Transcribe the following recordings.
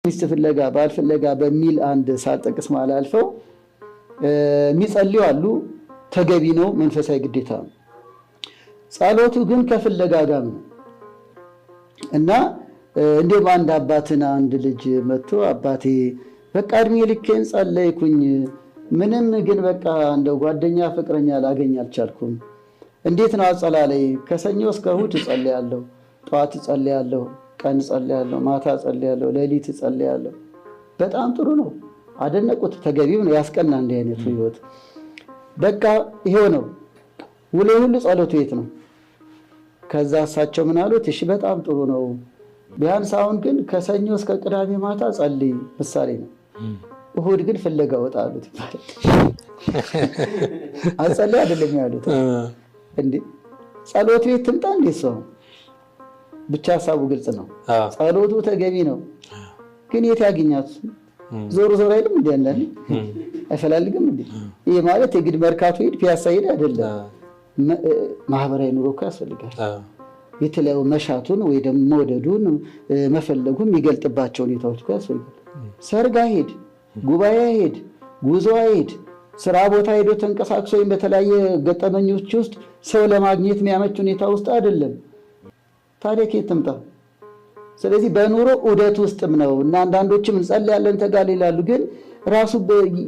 ሚስት ፍለጋ ባል ፍለጋ በሚል አንድ ሳልጠቅስ ማላልፈው የሚጸልዩ አሉ። ተገቢ ነው፣ መንፈሳዊ ግዴታ ነው። ጸሎቱ ግን ከፍለጋ ጋር ነው እና እንደውም አንድ አባትን አንድ ልጅ መጥቶ አባቴ በቃ እድሜ ልኬን ጸለይኩኝ፣ ምንም ግን በቃ እንደው ጓደኛ ፍቅረኛ ላገኝ አልቻልኩም። እንዴት ነው አጸላለይ? ከሰኞ እስከ እሑድ እጸልያለሁ፣ ጠዋት እጸልያለሁ፣ ቀን ጸልያለሁ፣ ማታ ጸልያለሁ፣ ሌሊት ጸልያለሁ። በጣም ጥሩ ነው፣ አደነቁት። ተገቢው ነው፣ ያስቀና እንዲህ አይነቱ ህይወት። በቃ ይሄው ነው ውሎ ሁሉ ጸሎቱ የት ነው? ከዛ እሳቸው ምን አሉት? እሺ በጣም ጥሩ ነው፣ ቢያንስ አሁን ግን ከሰኞ እስከ ቅዳሜ ማታ ጸልይ፣ ምሳሌ ነው። እሑድ ግን ፍለጋ ወጣ አሉት ይባላል። አጸልይ አይደለም ያሉት እንዴ? ጸሎት ቤት ትምጣ እንዴ? ሰው ብቻ ሐሳቡ ግልጽ ነው። ጸሎቱ ተገቢ ነው፣ ግን የት ያገኛት? ዞር ዞር አይልም እንዴ? አንዳንዴ አይፈላልግም እንዴ? ይሄ ማለት የግድ መርካቶ ሄድ ፒያሳ ሄድ አይደለም። ማህበራዊ ኑሮ እኮ ያስፈልጋል። የተለያዩ መሻቱን ወይ ደግሞ መውደዱን መፈለጉን የሚገልጥባቸው ሁኔታዎች እኮ ያስፈልጋል። ሰርግ ሄድ፣ ጉባኤ ሄድ፣ ጉዞ ሄድ፣ ስራ ቦታ ሄዶ ተንቀሳቅሶ ወይም በተለያየ ገጠመኞች ውስጥ ሰው ለማግኘት የሚያመች ሁኔታ ውስጥ አይደለም። ታዲያ ከየት ትምጣ? ስለዚህ በኑሮ ዑደት ውስጥም ነው እና አንዳንዶችም እንጸልያለን ተጋል ይላሉ። ግን ራሱ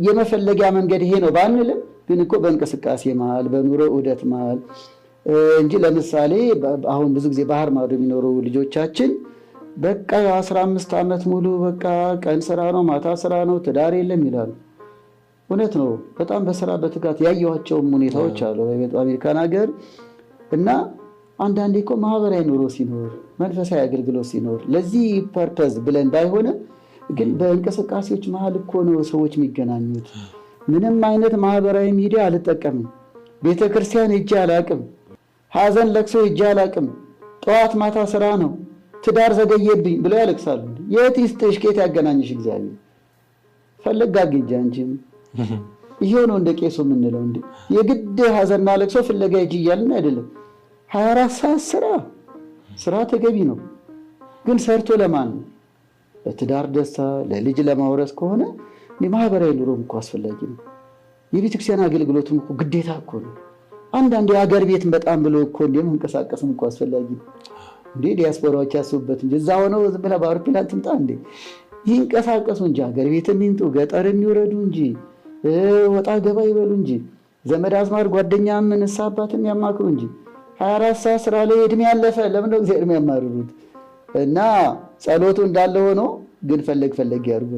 የመፈለጊያ መንገድ ይሄ ነው ባንልም፣ ግን እኮ በእንቅስቃሴ መሃል በኑሮ ዑደት መሃል እንጂ ለምሳሌ አሁን ብዙ ጊዜ ባህር ማዶ የሚኖሩ ልጆቻችን በቃ 15 ዓመት ሙሉ በቃ ቀን ስራ ነው፣ ማታ ስራ ነው፣ ትዳር የለም ይላሉ። እውነት ነው። በጣም በስራ በትጋት ያየኋቸውም ሁኔታዎች አሉ በአሜሪካን ሀገር እና አንዳንዴ እኮ ማህበራዊ ኑሮ ሲኖር መንፈሳዊ አገልግሎት ሲኖር ለዚህ ፐርፐዝ ብለን ባይሆንም ግን በእንቅስቃሴዎች መሃል እኮ ነው ሰዎች የሚገናኙት። ምንም አይነት ማህበራዊ ሚዲያ አልጠቀምም፣ ቤተክርስቲያን ሄጄ አላቅም፣ ሀዘን ለቅሶ ሄጄ አላቅም፣ ጠዋት ማታ ስራ ነው፣ ትዳር ዘገየብኝ ብለው ያለቅሳሉ። የት ይስጥሽ? ከየት ያገናኝሽ እግዚአብሔር? ፈለግ አግኝጃ እንጂም ይሄው ነው እንደ ቄሱ የምንለው እንዴ? የግድ ሀዘንና ለቅሶ ፍለጋ ሂጂ እያልን አይደለም። 24 ሰዓት ስራ ተገቢ ነው፣ ግን ሰርቶ ለማን ነው? ለትዳር ደስታ፣ ለልጅ ለማውረስ ከሆነ ማህበራዊ ኑሮም እኮ አስፈላጊ ነው። የቤተክርስቲያን አገልግሎትም እኮ ግዴታ እኮ ነው። አንዳንድ የሀገር ቤት በጣም ብሎ እኮ መንቀሳቀስም እኮ አስፈላጊ ነው። እንዴ ዲያስፖራዎች ያስቡበት እንጂ እዛ ሆነው ዝም ብለህ በአውሮፕላን ትምጣ እንዴ? ይንቀሳቀሱ እንጂ ሀገር ቤትም ይምጡ፣ ገጠር የሚወረዱ እንጂ ወጣ ገባ ይበሉ እንጂ ዘመድ አዝማድ ጓደኛም ንስሐ አባትም ያማክሩ እንጂ 24 ሰዓት ስራ ላይ እድሜ ያለፈ ለምን ነው እግዚአብሔር የሚያማርሩት? እና ጸሎቱ እንዳለ ሆኖ ግን ፈለግ ያርጉ።